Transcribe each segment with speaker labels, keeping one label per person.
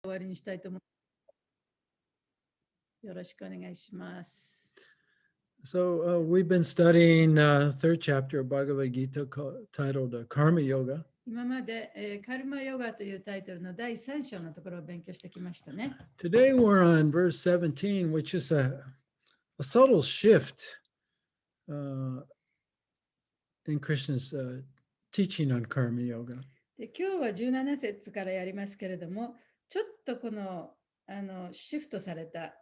Speaker 1: 終わりにしたいと思います。よろしくお願いします。
Speaker 2: So we've been studying third chapter of Bhagavad Gita titled Karma Yoga.
Speaker 1: 今まで、カルマヨガというタイトルの第3章のところを勉強してきましたね。
Speaker 2: Today we're on verse 17, which is a subtle shift in Krishna's teaching on Karma Yoga.
Speaker 1: で今日は17節からやりますけれども、ちょっとこのシフトされた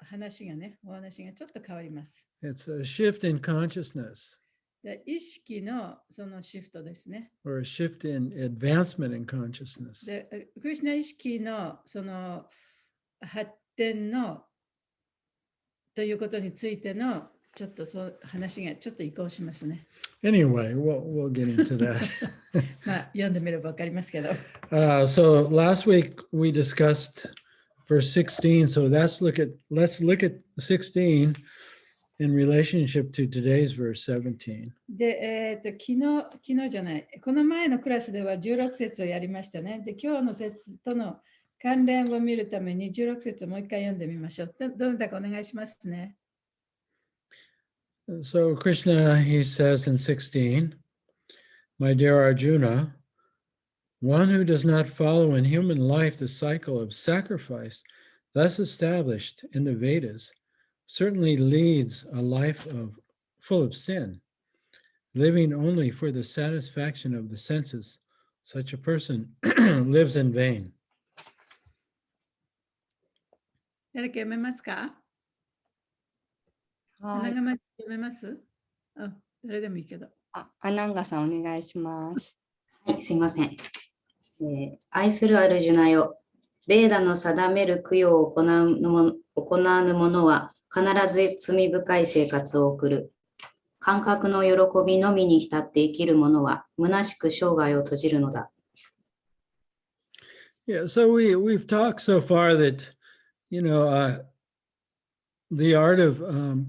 Speaker 1: お話がちょっと変わります。
Speaker 2: It's a shift in consciousness.
Speaker 1: で意識のそのシフトですね。
Speaker 2: Or a shift in advancement in consciousness.
Speaker 1: でクリシュナ意識のその発展のということについてのちょっとそう話がちょっと移行しますね。
Speaker 2: Anyway, we'll get into that.
Speaker 1: まあ読んでみればわかりますけど。
Speaker 2: So last week we discussed verse 16. So let's look at 16 in relationship to today's verse 17.
Speaker 1: で、昨日じゃない、この前のクラスでは16節をやりましたね。で、今日の節との関連を見るために16節をもう一回読んでみましょう。どなたかお願いしますね。
Speaker 2: So Krishna, he says in 16, My dear Arjuna, one who does not follow in human life the cycle of sacrifice thus established in the Vedas certainly leads a life full of sin, living only for the satisfaction of the senses. Such a person lives in vain.
Speaker 1: 誰か読めますか？
Speaker 3: はい。
Speaker 1: 長町読めます？誰でもいいけど。
Speaker 3: アナンガさんお願いします。
Speaker 4: はい、すいません。愛するアルジュナよ、ベーダの定める供養を行わぬ者は必ず罪深い生活を送る。感覚の喜びのみに浸って生きる者は虚しく生涯を閉じるのだ。
Speaker 2: Yeah, so we've talked so far that, the art of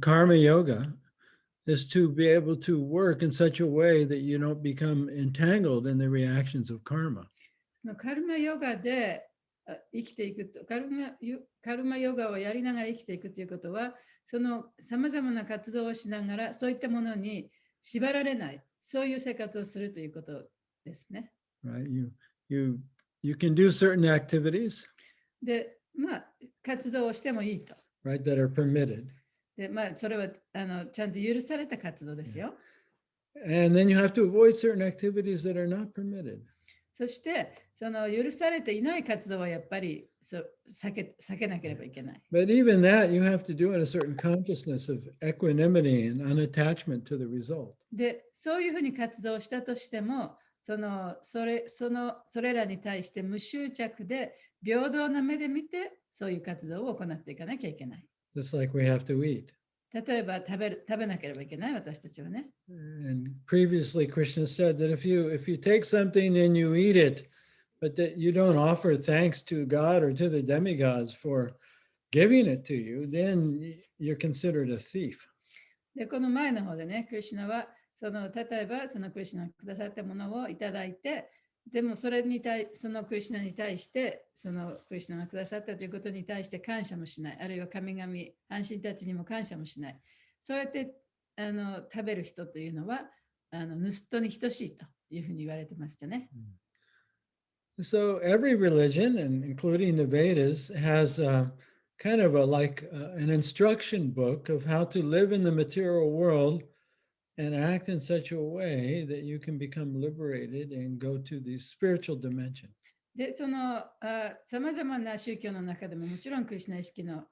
Speaker 2: karma yoga is to be able to work in such a way that you don't become entangled in the reactions of karma.
Speaker 1: カルマヨガで生きていくと、カルマヨガをやりながら生きていくということは、そのさまざまな活動をしながら、そういったものに縛られない、そういう生活をするということですね。
Speaker 2: Right? You can do certain activities,
Speaker 1: で、活動をしてもいいと。
Speaker 2: right, that are permitted.
Speaker 1: で、それはちゃんと許された活動ですよ。
Speaker 2: And then you have to avoid certain activities that are not permitted.
Speaker 1: そして、その許されていない活動はやっぱり避けなければいけない。
Speaker 2: But even that, you have to do in a certain consciousness of equanimity and unattachment to the result.
Speaker 1: で、そういうふうに活動したとしても、それらに対して無執着で平等な目で見て、そういう活動を行っていかなきゃいけない。
Speaker 2: Just like we have to eat.
Speaker 1: 例えば食べなければいけない、私たちはね。
Speaker 2: And previously, Krishna said that if you take something and you eat it, but that you don't offer thanks to God or to the demigods for giving it to you, then you're considered a thief.
Speaker 1: で、この前の方でね、クリシュナは、例えばそのクリシュナがくださったものをいただいて、でもそのクリシュナに対して、そのクリシュナがくださったということに対して感謝もしない、あるいは神々、安心たちにも感謝もしない。そうやって食べる人というのは、盗人に等しいというふうに言われてましたね。
Speaker 2: So every religion, and including the Vedas, has kind of an instruction book of how to live in the material world and act in such a way that you can become liberated and go to the spiritual dimension.
Speaker 1: で、さまざまな宗教の中でも、もちろんクリシュナ意識の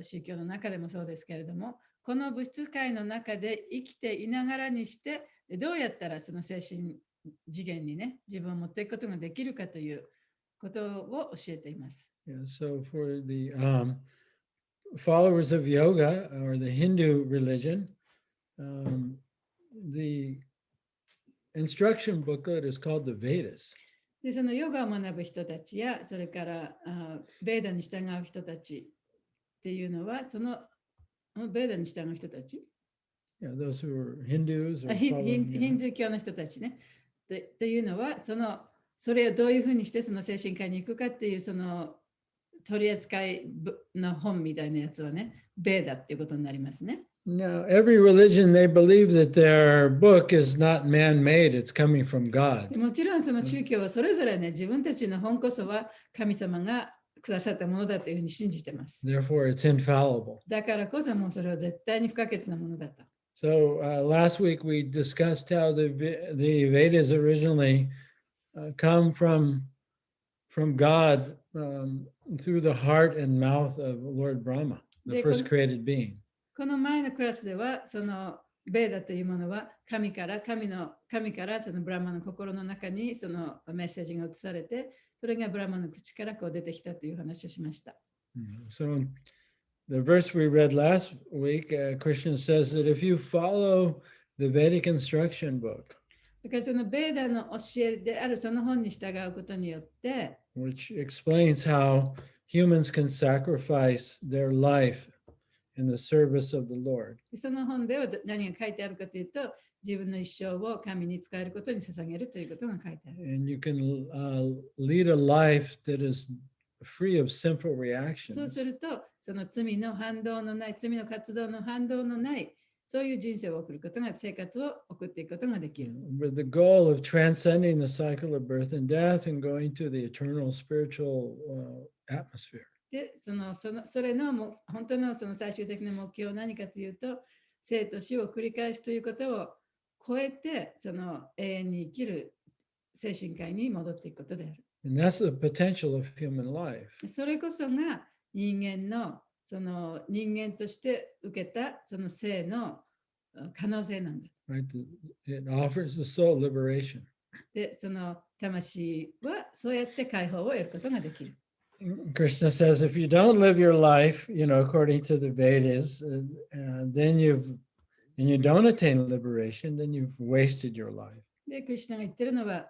Speaker 1: 宗教の中でもそうですけれども、この物質界の中で生きていながらにして、どうやったらその精神次元にね、自分を持っていくことができるかということを教えています。
Speaker 2: Yeah, so for the followers of yoga or the Hindu religion, the instruction booklet is called the Vedas.
Speaker 1: で、そのヨガを学ぶ人たちや、それからベーダに従う人たちっていうのは、ベーダに従う人たち
Speaker 2: Yeah, those who are Hindus or
Speaker 1: ヒ
Speaker 2: following,
Speaker 1: ンドゥー教の人たちね。というのは、それをどういうふうにしてその精神科に行くかっていう、その取り扱いの本みたいなやつはね、ベーダっていうことになりますね。
Speaker 2: Now, every religion, they believe that their book is not man-made, it's coming from God.
Speaker 1: もちろんその宗教はそれぞれね、自分たちの本こそは神様がくださったものだというふうに信じてます。
Speaker 2: Therefore, it's infallible.
Speaker 1: だからこそもうそれは絶対に不可欠なものだと。
Speaker 2: So last week we discussed how the Vedas originally come from God through the heart and mouth of Lord Brahma, the first created being.
Speaker 1: この前のクラスでは、そのベーダというものは神からそのブラマの心の中にそのメッセージが移されて、それがブラマの口からこう出てきたという話をしました。
Speaker 2: So the verse we read last week, Krishna says that if you follow the Vedic instruction book,
Speaker 1: だからそのベーダの教えであるその本に従うことによって、
Speaker 2: which explains how humans can sacrifice their life in the service of the Lord.
Speaker 1: その本では何が書いてあるかというと、自分の一生を神に使えることに捧げるということが書いてある。
Speaker 2: And you can lead a life that is free of sinful
Speaker 1: そう
Speaker 2: reactions.
Speaker 1: すると、その罪の反動のない、罪の活動の反動のない、そういう人生を送ることが、生活を送っていくことができる。
Speaker 2: With the goal of transcending the cycle of birth and death and going to the eternal spiritual atmosphere.
Speaker 1: で、それの本当のその最終的な目標は何かというと、生と死を繰り返すということを超えて、その永遠に生きる精神界に戻っていくことである。
Speaker 2: And that's the potential of human life.
Speaker 1: それこそが人間のその人間として受けたその生の可能性なんだ。
Speaker 2: Right? It offers the soul liberation.
Speaker 1: で、その魂はそうやって解放を得ることができる。
Speaker 2: Krishna says, if you don't live your life, according to the Vedas, then you don't attain liberation, then you've wasted your life.
Speaker 1: で、クリシュナが言ってるのは、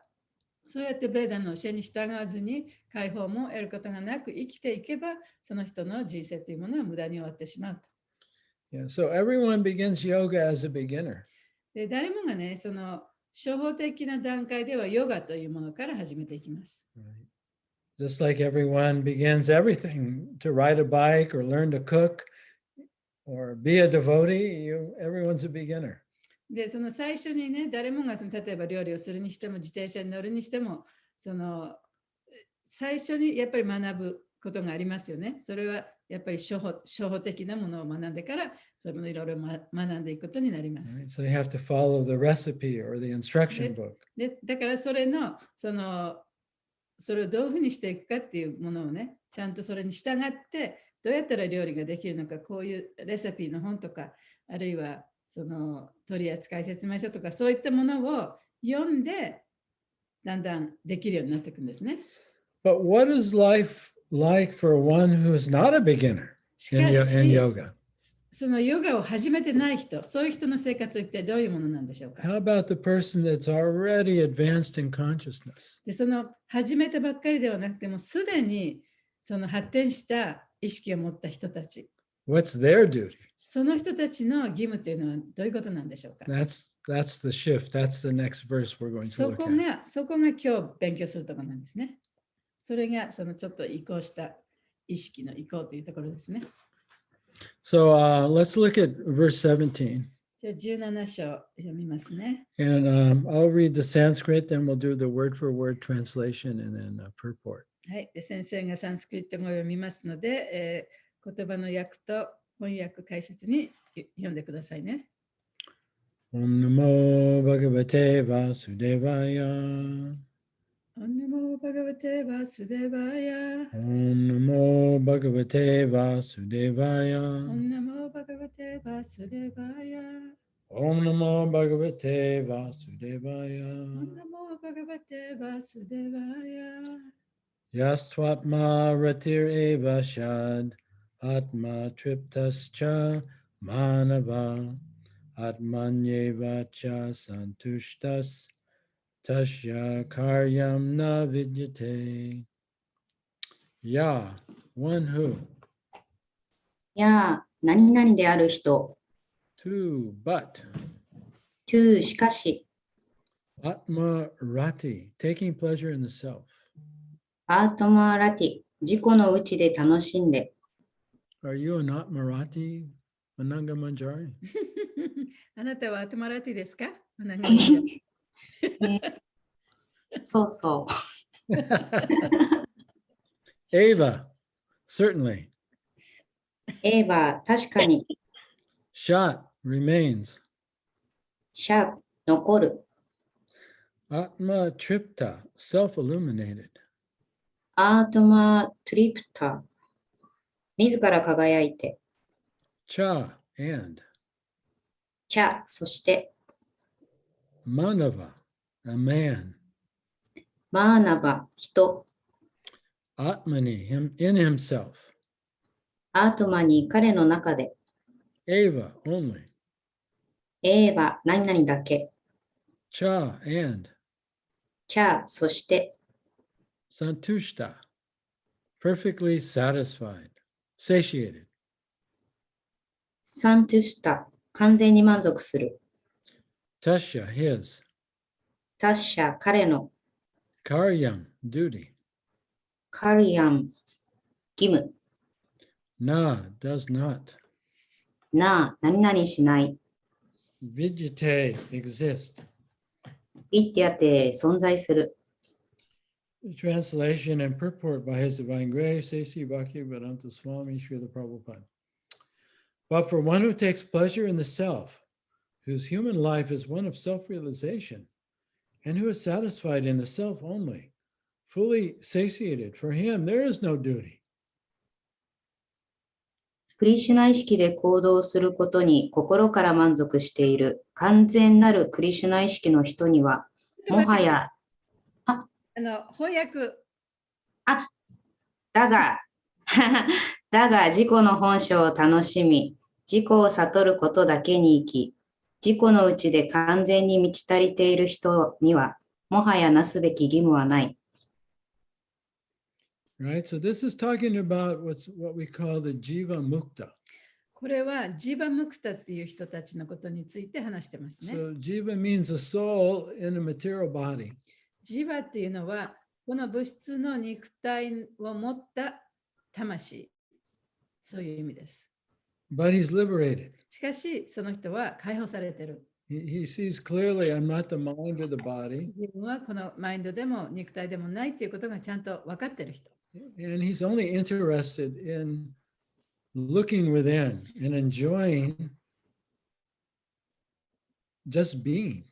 Speaker 1: そうやってベーダの教えに従わずに解放も得ることがなく生きていけば、その人の人生というものは無駄に終わってしまうと。
Speaker 2: Yeah, so everyone begins yoga as a beginner.
Speaker 1: で、誰もがね、その初歩的な段階ではヨガというものから始めていきます。
Speaker 2: Right. Just like everyone begins everything to ride a bike or learn to cook or be a devotee, everyone's a beginner.
Speaker 1: で、その最初にね、誰もが例えば料理をするにしても、自転車に乗るにしても、その最初にやっぱり学ぶことがありますよね。それはやっぱり初歩的なものを学んでから、それをいろいろ学んでいくことになります。
Speaker 2: Right? So you have to follow the recipe or the instruction book.
Speaker 1: で、だからそれをどういうふうにしていくかっていうものをね、ちゃんとそれに従って、どうやったら料理ができるのか、こういうレシピの本とか、あるいはその取扱説明書とか、そういったものを読んで、だんだんできるようになっていくんですね。
Speaker 2: But what is life like for one who is not a beginner
Speaker 1: しか
Speaker 2: in
Speaker 1: し、
Speaker 2: yoga?
Speaker 1: そのヨガを始めてない人、そういう人の生活は一体どういうものなんでしょうか。
Speaker 2: How about the person that's already advanced in consciousness?
Speaker 1: で、その始めたばっかりではなくても、すでにその発展した意識を持った人たち、
Speaker 2: What's their duty?
Speaker 1: その人たちの義務というのはどういうことなんでしょうか。
Speaker 2: That's the shift. That's the next verse we're going to
Speaker 1: そ
Speaker 2: look
Speaker 1: こ
Speaker 2: at.
Speaker 1: が今日勉強するところなんですね。それがそのちょっと移行した意識の移行というところですね。
Speaker 2: So let's look at verse 17.
Speaker 1: じゃあ17章読みますね。
Speaker 2: And I'll read the Sanskrit, then we'll do the word for word translation and then purport.
Speaker 1: はい、で先生がサンスクリット語を読みますので、言葉の訳と翻訳解説に読んでくださいね。
Speaker 2: Om Namo Bhagavate Vasudevaya.
Speaker 1: Om Namo Bhagavate Vasudevaya.
Speaker 2: Om Namo Bhagavate Vasudevaya.
Speaker 1: Om Namo Bhagavate Vasudevaya.
Speaker 2: Om Namo Bhagavate Vasudevaya.
Speaker 1: Om Namo Bhagavate Vasudevaya.
Speaker 2: Yastvatma Ratir Eva Shad Atma Triptascha Manava Atmanyeva Cha Santushtas Tasya Karyam Na Vidyate. Ya, one who.
Speaker 4: やあ、何々である人。
Speaker 2: Two, but.
Speaker 4: to しかし。
Speaker 2: Atma Rati, taking pleasure in the self.
Speaker 4: アートマーラティ、自己の内で楽しんで、
Speaker 2: Are you not Marathi? Ananga Manjari?
Speaker 1: あなたはアトマラティですか？なんかじゃ
Speaker 4: そうそう。
Speaker 2: Ava, certainly.
Speaker 4: エーバー、確かに、
Speaker 2: Shat remains.
Speaker 4: シャー、残る。
Speaker 2: Atma tripta, self-illuminated.
Speaker 4: アートマトリプタ、自ら輝いて、
Speaker 2: Cha and
Speaker 4: チャ、そして、
Speaker 2: Manava, a man.
Speaker 4: マーナバ、人、
Speaker 2: Atmani, him in himself.
Speaker 4: アートマに彼の中で、
Speaker 2: Eva only.
Speaker 4: エーバ、何々だけ、
Speaker 2: Cha and
Speaker 4: チャー、そして、
Speaker 2: Santushta, perfectly satisfied, satiated.
Speaker 4: サントゥスタ、完全に満足する。
Speaker 2: Tasya, his.
Speaker 4: タッシャ、彼の。
Speaker 2: Karyam, duty.
Speaker 4: カリアン、義務。
Speaker 2: Na, does not.
Speaker 4: なあ、何々しない。
Speaker 2: Vidyate, exist.
Speaker 4: ビッティアテ、存在する。
Speaker 2: The translation and purport by His Divine Grace, A.C. Bhaktivedanta Swami Srila Prabhupada. But for one who takes pleasure in the self, whose human life is one of self-realization, and who is satisfied in the self only, fully satiated, for him there is no duty.
Speaker 4: クリシュナ意識で行動することに心から満足している完全なるクリシュナ意識の人には、もはや、
Speaker 1: 翻訳。
Speaker 4: だが、だが自己の本性を楽しみ、自己を悟ることだけに生き、自己の内で完全に満ち足りている人には、もはやなすべき義務はない。
Speaker 2: Right? So this is talking about what we call the Jiva Mukta.
Speaker 1: これはジーバムクタっていう人たちのことについて話してますね。
Speaker 2: So Jiva means a soul in a material body.
Speaker 1: ジーバっていうのは、この物質の肉体を持った魂。そういう意味です。
Speaker 2: But he's liberated.
Speaker 1: しかし、その人は解放されている。
Speaker 2: He sees clearly, I'm not the mind or the body.
Speaker 1: 自分はこのマインドでも肉体でもないっていうことがちゃんと分かっている人。
Speaker 2: And he's only interested in looking within and enjoying just being.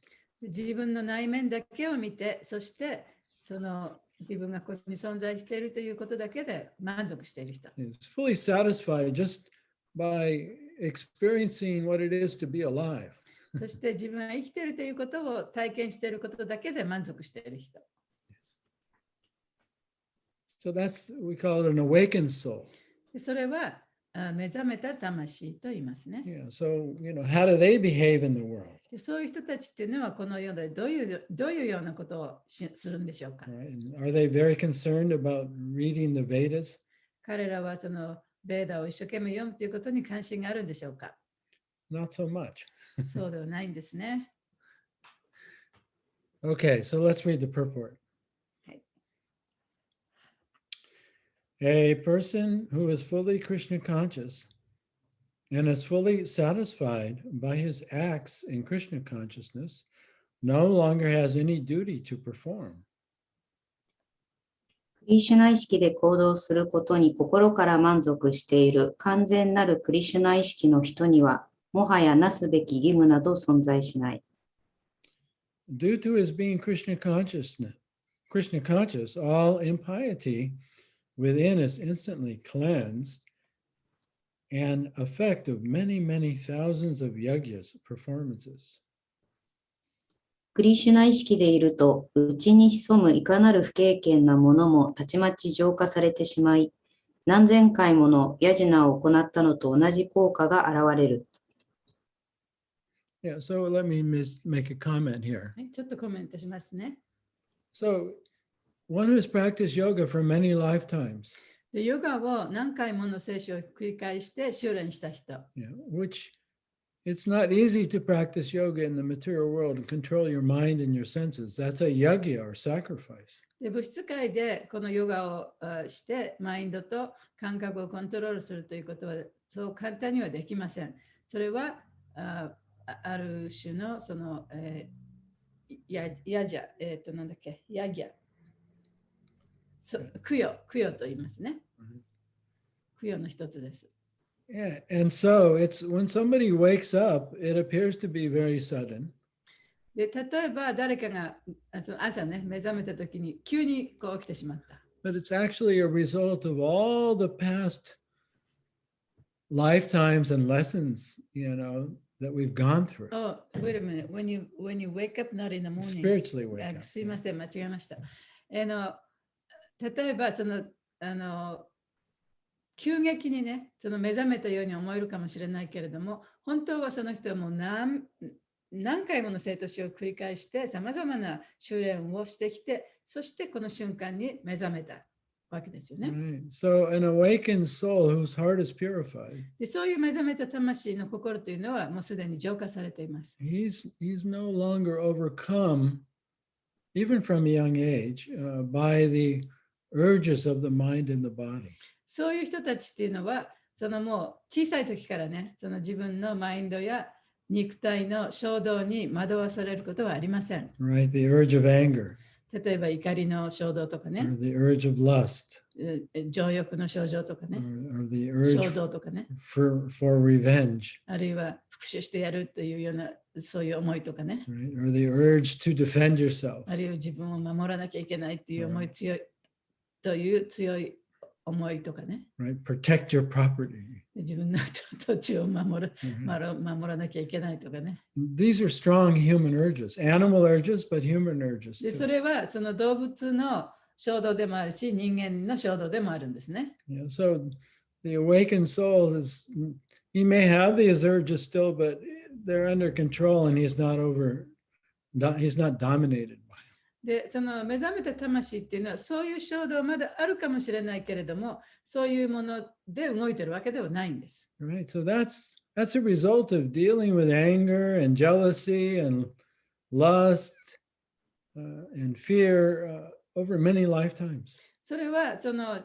Speaker 1: 自分の内面だけを見て、そしてその自分がここに存在しているということだけで満足している人。
Speaker 2: He's fully satisfied just by experiencing what it is to be alive.
Speaker 1: そして自分が生きているということを体験していることだけで満足している人。
Speaker 2: So that's, we call it an awakened soul.
Speaker 1: それは目覚めた魂と言いますね。
Speaker 2: Yeah, so, how do they behave in the world?
Speaker 1: でそういう人たちっていうのはこの世でどういうようなことをするんでしょうか。
Speaker 2: Right? And are they very concerned about reading the Vedas?
Speaker 1: 彼らはそのベーダを一生懸命読むということに関心があるんでしょうか。
Speaker 2: Not so much.
Speaker 1: そうではないんですね。
Speaker 2: Okay, so let's read the purport.
Speaker 1: はい。
Speaker 2: A person who is fully Krishna conscious and is fully satisfied by his acts in Krishna consciousness no longer has any duty to perform.
Speaker 4: クリシュナ意識で行動することに心から満足している完全なるクリシュナ意識の人には、もはやなすべき義務など存在しない。
Speaker 2: Due to his being Krishna conscious, all impiety within is instantly cleansed, an effect of many, many thousands of yajnas performances.
Speaker 4: クリシュナ意識でいると、内に潜むいかなる不経験なものもたちまち浄化されてしまい、何千回ものヤジナを行ったのと同じ効果が現れる。
Speaker 2: Yeah, so let me make a comment here.
Speaker 1: はい、ちょっとコメントしますね。
Speaker 2: So, one who has practiced yoga for many lifetimes,
Speaker 1: でヨガを何回もの聖書を繰り返して修練した人。
Speaker 2: which it's not easy to practice yoga in the material world and control your mind and your senses. That's a yajna or sacrifice.
Speaker 1: で、物質界でこのヨガをして、マインドと感覚をコントロールするということは、そう簡単にはできません。それは、ある種の、その、やじゃ、なんだっけ、やぎゃ。供養と言いますね。供養の一つです。
Speaker 2: Yeah, and so it's when somebody wakes up, it appears to be very sudden.
Speaker 1: で、例えば誰かが朝ね、目覚めたときに急にこう起きてしまった。
Speaker 2: But it's actually a result of all the past lifetimes and lessons, that we've gone through.
Speaker 1: Oh, wait a minute. When you wake up, not in the morning.
Speaker 2: Spiritually wake up.
Speaker 1: すいません、間違えました。例えば急激にね、その目覚めたように思えるかもしれないけれども、本当はその人はもう何回もの生と死を繰り返して、さまざまな修練をしてきて、そしてこの瞬間に目覚めたわけですよね。
Speaker 2: Right. So an awakened soul whose heart is purified.
Speaker 1: で、そういう目覚めた魂の心というのはもうすでに浄化されています。
Speaker 2: He's no longer overcome, even from a young age, by the urges of the mind and the body.
Speaker 1: そういう人たちっていうのは、そのもう小さい時からね、その自分のマインドや肉体の衝動に惑わされることはありません。
Speaker 2: Right, the urge of anger.
Speaker 1: 例えば怒りの衝動とかね。
Speaker 2: Or the urge of lust.
Speaker 1: 情欲の症状とかね。
Speaker 2: Or the urge
Speaker 1: 衝動とかね。
Speaker 2: for revenge.
Speaker 1: あるいは復讐してやるというようなそういう思いとかね。
Speaker 2: Right? Or the urge to defend yourself.
Speaker 1: あるいは自分を守らなきゃいけないっていう思いという強い思いとかね。
Speaker 2: Right? Protect your property.
Speaker 1: 自分の土地を守らなきゃいけないとかね。
Speaker 2: These are strong human urges, animal urges, but human urges
Speaker 1: で、
Speaker 2: too.
Speaker 1: それはその動物の衝動でもあるし、人間の衝動でもあるんですね。
Speaker 2: Yeah, so the awakened soul he may have these urges still, but they're under control and he's not dominated by them.
Speaker 1: で、その目覚めた魂っていうのはそういう衝動まだあるかもしれないけれども、そういうもので動いてるわけではないんです。
Speaker 2: Right, so that's a result of dealing with anger and jealousy and lust and fear over many lifetimes.
Speaker 1: それはその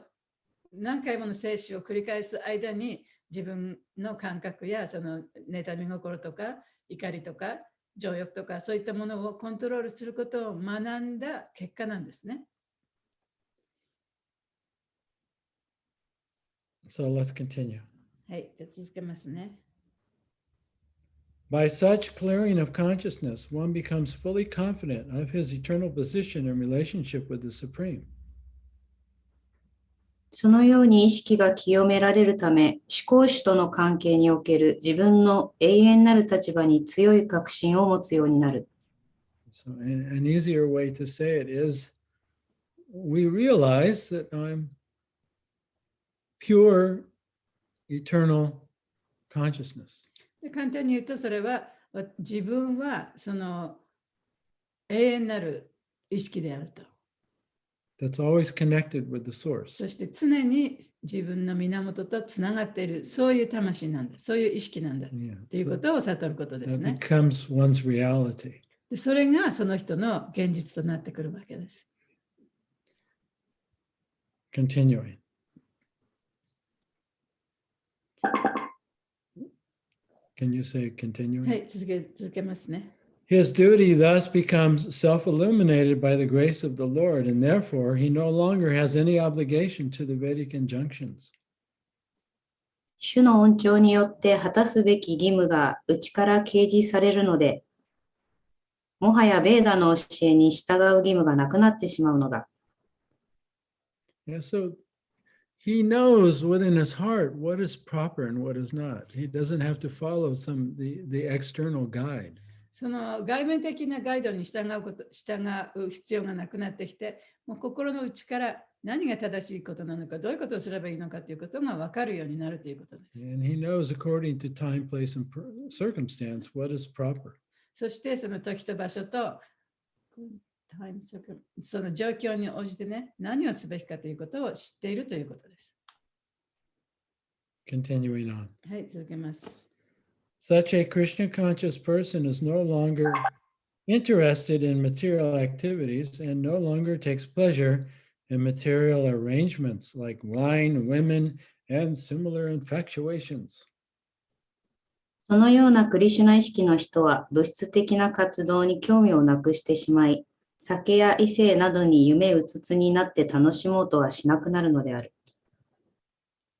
Speaker 1: 何回もの生死を繰り返す間に自分の感覚やその妬み心とか怒りとか情欲とかそういったものをコントロールすることを学んだ結果なんですね。
Speaker 2: So let's continue.
Speaker 1: はい、じゃあ続けますね。
Speaker 2: By such clearing of consciousness, one becomes fully confident of his eternal position in relationship with the Supreme.
Speaker 4: そのように意識が清められるため、思考主との関係における自分の永遠なる立場に強い確信を持つようになる。
Speaker 2: So an easier way to say it is, we realize that I'm pure, eternal consciousness.
Speaker 1: で簡単に言うとそれは自分はその永遠なる意識であると。
Speaker 2: That's always connected with the source.
Speaker 1: そして常に自分の源とつながっている、そういう魂なんだ、そういう意識なんだということを悟ることですね。
Speaker 2: That becomes one's reality.
Speaker 1: でそれがその人の現実となってくるわけです。
Speaker 2: Continuing. Can you say continuing?
Speaker 1: はい、続けますね。
Speaker 2: His duty thus becomes self-illuminated by the grace of the Lord, and therefore he no longer has any obligation to the Vedic injunctions.
Speaker 4: 主の恩寵によって果たすべき義務が内から掲示されるので、もはやベーダの教えに従う義務がなくなってしまうのだ。
Speaker 2: Yeah, so he knows within his heart what is proper and what is not. He doesn't have to follow the external guide.
Speaker 1: その外面的なガイドに従う必要がなくなってきて、もう心の内から何が正しいことなのか、どういうことをすればいいのかということが分かるようになるということです。
Speaker 2: And he knows according to time, place, and circumstance what is proper.
Speaker 1: そしてその時と場所とその状況に応じてね、何をすべきかということを知っているということです。
Speaker 2: Continuing on.
Speaker 1: はい、続けます。
Speaker 2: Such a Krishna conscious person is no longer interested in material activities and no longer takes pleasure in material arrangements like wine, women, and similar infatuations.
Speaker 4: そのようなクリシュナ意識の人は物質的な活動に興味をなくしてしまい、酒や異性などに夢うつつになって楽しもうとはしなくなるのである。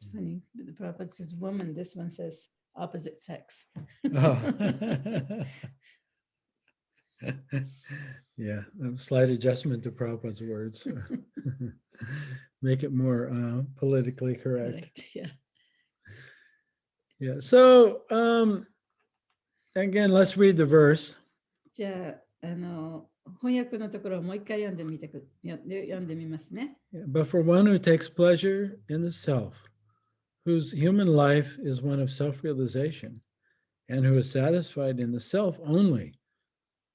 Speaker 1: It's funny. The Prabhupada says woman, this one says opposite sex.
Speaker 2: Oh. Yeah, a slight adjustment to Prabhupada's words. Make it more politically correct.
Speaker 1: Yeah.
Speaker 2: Yeah, so again, let's read the verse.
Speaker 1: じゃあ、翻訳のところをもう一回読んでみますね。
Speaker 2: Yeah, but for one who takes pleasure in the self, whose human life is one of self-realization, and who is satisfied in the self only,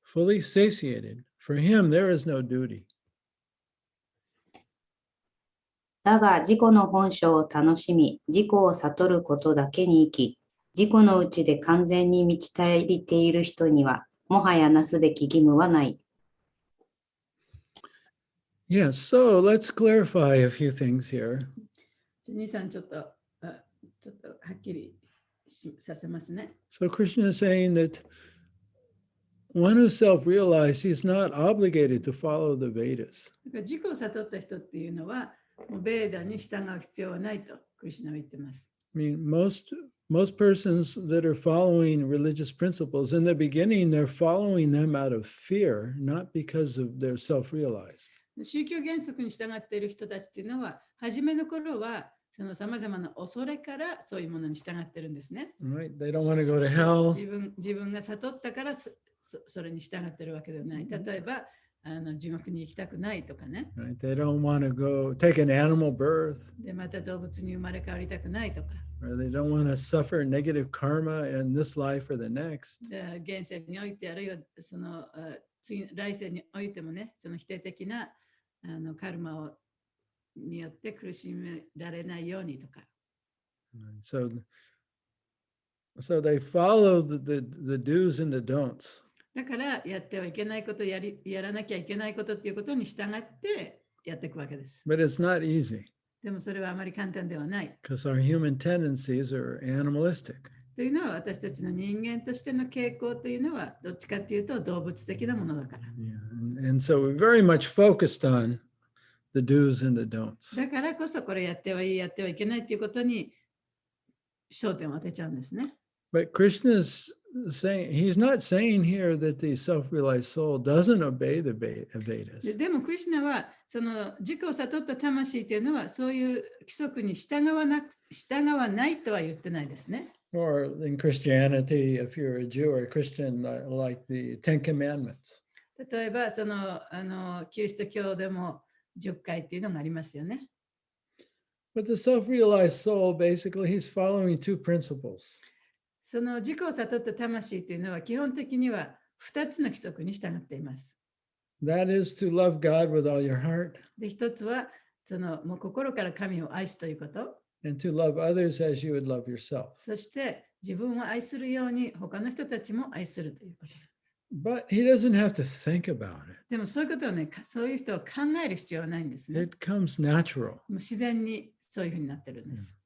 Speaker 2: fully satiated, for him there is no duty.
Speaker 4: だが自己の本性を楽しみ、自己を悟ることだけに生き、自己のうちで完全に満ち足りている人には、もはやなすべき義務はない。
Speaker 2: Yes, so let's clarify a few things here.
Speaker 1: 兄さん、ちょっとはっきりさせますね。
Speaker 2: So Krishna is saying that one who self-realized, he's not obligated to follow the Vedas.
Speaker 1: 自己を悟った人っていうのは、もうベーダに従う必要はないとクリシュナは言ってます。
Speaker 2: I mean, most persons that are following religious principles, in the beginning, they're following them out of fear, not because of their self-realized.
Speaker 1: 宗教原則に従っている人たちっていうのは、初めの頃はそのさまざまな恐れからそういうものに従ってるんですね。
Speaker 2: Right? They don't want to go to hell.
Speaker 1: 自分が悟ったからそれに従ってるわけではない。例えば、地獄に行きたくないとかね。
Speaker 2: Right? They don't want to go take an animal birth.
Speaker 1: で、また動物に生まれ変わりたくないとか。
Speaker 2: Or they don't want to suffer negative karma in this life or the next.
Speaker 1: 現世において、あるいはその来世においてもね、その否定的なカルマによって苦しめられないようにとか。
Speaker 2: So they follow the do's and the don'ts.
Speaker 1: だからやってはいけないことやらなきゃいけないことっていうことに従ってやっていくわけです。
Speaker 2: But it's not easy.
Speaker 1: でもそれはあまり簡単ではない。
Speaker 2: Because our human tendencies are animalistic.
Speaker 1: というのは私たちの人間としての傾向というのはどっちかっていうと動物的なものだから。
Speaker 2: Yeah. And so we're very much focused on the do's and the don'ts.
Speaker 1: だからこそこれやってはいい、やってはいけないっていうことに焦点を当てちゃうんですね。
Speaker 2: But Krishna is saying, he's not saying here that the self-realized soul doesn't obey the Vedas.
Speaker 1: でもクリシュナはその自己を悟った魂というのはそういう規則に従わないとは言ってないですね。
Speaker 2: Or in Christianity, if you're a Jew or a Christian, like the Ten Commandments.
Speaker 1: 例えばそのキリスト教でも10回っていうのがありますよね。
Speaker 2: But the self-realized soul, basically, he's following two principles.
Speaker 1: その自己を悟った魂というのは基本的には2つの規則に従っています。
Speaker 2: That is to love God with all your heart.
Speaker 1: で、1つはそのもう心から神を愛すということ。
Speaker 2: And to love others as you would love yourself.
Speaker 1: そして自分を愛するように他の人たちも愛するということ。
Speaker 2: But he doesn't have to think about it.
Speaker 1: でもそういうことをね、そういう人は考える必要はないんですね。
Speaker 2: It comes natural.
Speaker 1: もう自然にそういうふうになってるんです。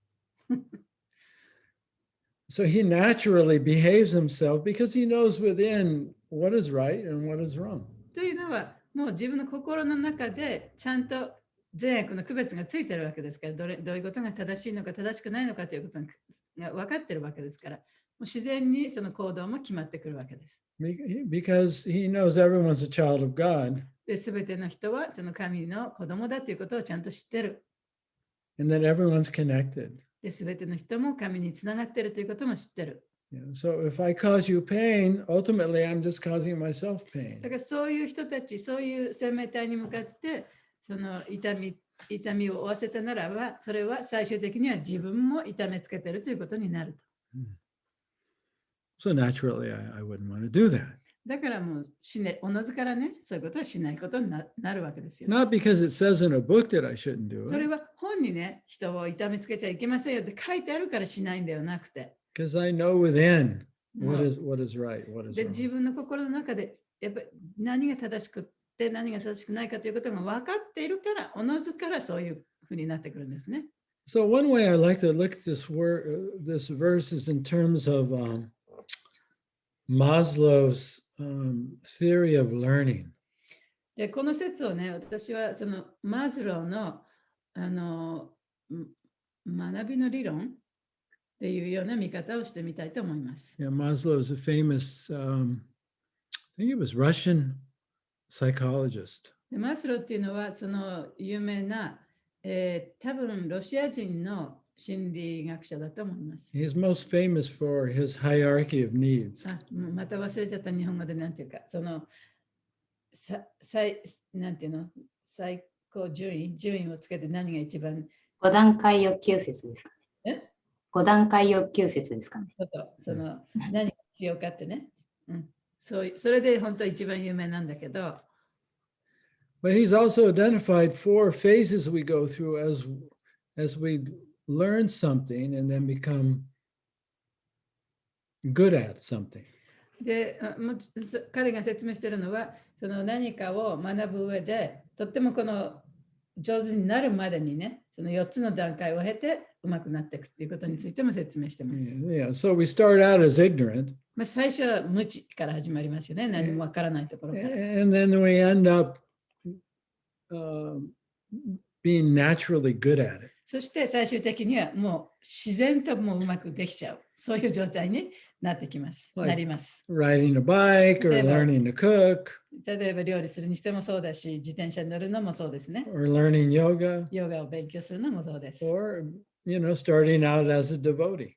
Speaker 2: So he naturally behaves himself because he knows within what is right and what is wrong.
Speaker 1: というのは、もう自分の心の中でちゃんと善悪の区別がついてるわけですから、どういうことが正しいのか正しくないのかということが分かってるわけですから、もう自然にその行動も決まってくるわけです。
Speaker 2: Because he knows everyone's a child of God.
Speaker 1: で、すべての人はその神の子供だということをちゃんと知ってる。
Speaker 2: And that everyone's connected.
Speaker 1: で、すべての人も神につながっているということも知ってる。
Speaker 2: So if I cause you pain, ultimately I'm just causing myself pain.
Speaker 1: だからそういう人たち、そういう生命体に向かって、その痛みを負わせたならば、それは最終的には自分も痛めつけているということになると。
Speaker 2: So naturally, I wouldn't want to do that.
Speaker 1: だからもうおのずからね、そういうことはしないことになるわけですよ。
Speaker 2: Not because it says in a book that I shouldn't do
Speaker 1: それ
Speaker 2: it.
Speaker 1: は本にね、人を痛めつけちゃいけませんよって書いてあるからしないんではなくて。
Speaker 2: Because I know within what is right, what is
Speaker 1: で、自
Speaker 2: wrong.
Speaker 1: 分の心の中でやっぱり何が正しくって何が正しくないかということが分かっているから、おのずからそういうふうになってくるんですね。
Speaker 2: So one way I like to look at this this verse is in terms of Maslow's theory of learning.
Speaker 1: で、この説をね、私はそのマズローの学びの理論っていうような見方をしてみたいと思います。
Speaker 2: Yeah, Maslow is a famous, I think it was Russian psychologist.
Speaker 1: でマスローっていうのはその有名な、多分ロシア人の心理学者だと思います。
Speaker 2: He's most famous for his hierarchy of needs.
Speaker 1: また忘れちゃった日本語でなんていうか、そのなんていうの、最高順位をつけて何が一番。
Speaker 4: 5段階欲求説ですかね。5段階欲求説ですかね。
Speaker 1: その何が必要かってね。それで本当一番有名なんだけど。
Speaker 2: But he's also identified 4 phases we go through as we learn something and then become good at something.
Speaker 1: で、彼が説明しているのは、その何かを学ぶ上で、とってもこの上手になるまでにね、その4つの段階を経てうまくなっていくということについても説明しています。
Speaker 2: Yeah, so we start out as ignorant.
Speaker 1: 最初は無知から始まりますよね。何もわからないところから。
Speaker 2: And then we end up being naturally good at it.
Speaker 1: そして最終的にはもう自然ともうまくできちゃう。そういう状態になってきます。なります。
Speaker 2: Riding a bike or learning to cook.
Speaker 1: 例えば料理するにしてもそうだし、自転車に乗るのもそうですね。
Speaker 2: Or learning yoga.
Speaker 1: ヨガを勉強するのもそうです。
Speaker 2: Or, starting out as a devotee.